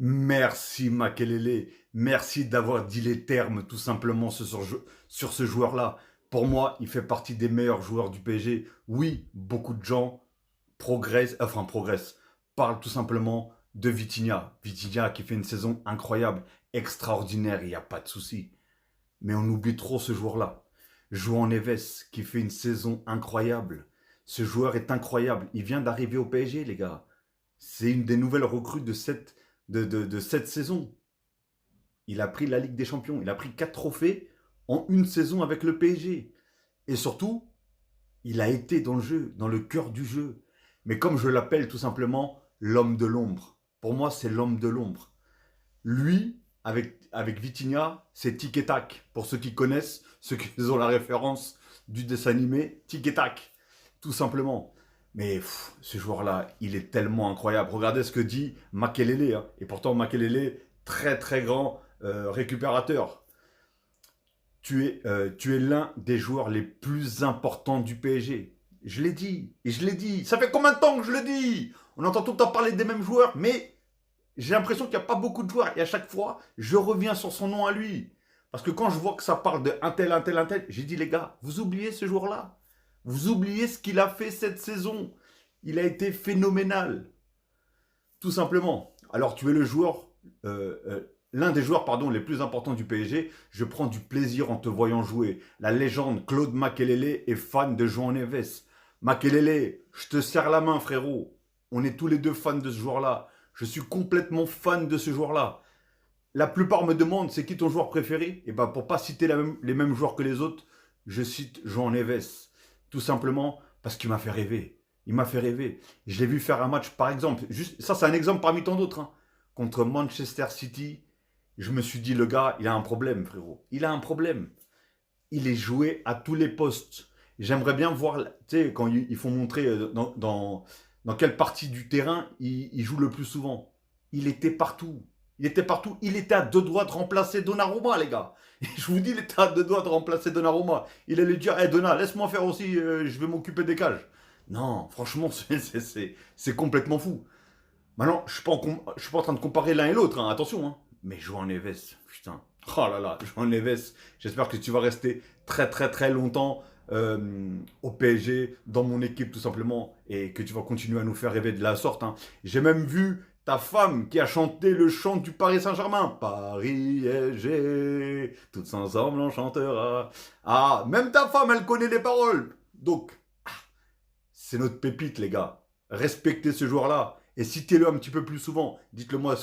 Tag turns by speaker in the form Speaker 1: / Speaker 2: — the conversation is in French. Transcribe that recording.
Speaker 1: Merci Makelele, merci d'avoir dit les termes tout simplement sur ce joueur-là. Pour moi, il fait partie des meilleurs joueurs du PSG. Oui, beaucoup de gens progressent, parlent tout simplement de Vitinha. Vitinha qui fait une saison incroyable, extraordinaire, il n'y a pas de souci. Mais on oublie trop ce joueur-là. João Neves qui fait une saison incroyable. Ce joueur est incroyable. Il vient d'arriver au PSG, les gars. C'est une des nouvelles recrues de cette saison. Il a pris la Ligue des Champions. Il a pris 4 trophées en une saison avec le PSG. Et surtout, il a été dans le jeu, dans le cœur du jeu. Mais comme je l'appelle tout simplement, l'homme de l'ombre. Pour moi, c'est l'homme de l'ombre. Lui, avec Vitinha, c'est tic et tac. Pour ceux qui connaissent, ceux qui ont la référence du dessin animé, tic et tac. Tout simplement. Mais ce joueur-là, il est tellement incroyable. Regardez ce que dit Makelele. Hein. Et pourtant, Makelele, très très grand récupérateur. Tu es l'un des joueurs les plus importants du PSG. Je l'ai dit, et je l'ai dit. Ça fait combien de temps que je le dis? On entend tout le temps parler des mêmes joueurs, mais j'ai l'impression qu'il n'y a pas beaucoup de joueurs. Et à chaque fois, je reviens sur son nom à lui. Parce que quand je vois que ça parle de un tel, j'ai dit, les gars, vous oubliez ce joueur-là. Vous oubliez ce qu'il a fait cette saison. Il a été phénoménal. Tout simplement. Alors, tu es le joueur, l'un des joueurs pardon, les plus importants du PSG. Je prends du plaisir en te voyant jouer. La légende Claude Makelele est fan de João Neves. Makelele, je te serre la main, frérot. On est tous les deux fans de ce joueur-là. Je suis complètement fan de ce joueur-là. La plupart me demandent c'est qui ton joueur préféré. Et ben pour pas citer les mêmes joueurs que les autres, je cite João Neves. Tout simplement parce qu'il m'a fait rêver. Il m'a fait rêver. Je l'ai vu faire un match, par exemple, juste, ça c'est un exemple parmi tant d'autres, hein, contre Manchester City. Je me suis dit, le gars, il a un problème, frérot. Il a un problème. Il est joué à tous les postes. J'aimerais bien voir, tu sais, quand ils font montrer dans quelle partie du terrain il joue le plus souvent. Il était partout. Il était partout. Il était à deux doigts de remplacer Donnarumma, les gars. Et je vous dis, il était à deux doigts de remplacer Donnarumma. Il allait dire, hey, Donna, laisse-moi faire aussi, je vais m'occuper des cages. Non, franchement, c'est complètement fou. Maintenant, je suis pas en train de comparer l'un et l'autre, hein, attention. Hein. Mais João Neves, putain. Oh là là, João Neves, j'espère que tu vas rester très très très longtemps au PSG, dans mon équipe tout simplement, et que tu vas continuer à nous faire rêver de la sorte. Hein. J'ai même vu ta femme qui a chanté le chant du Paris Saint-Germain. Paris SG, tous ensemble on chantera. Ah, même ta femme, elle connaît les paroles. Donc, c'est notre pépite, les gars. Respectez ce joueur-là et citez-le un petit peu plus souvent. Dites-le moi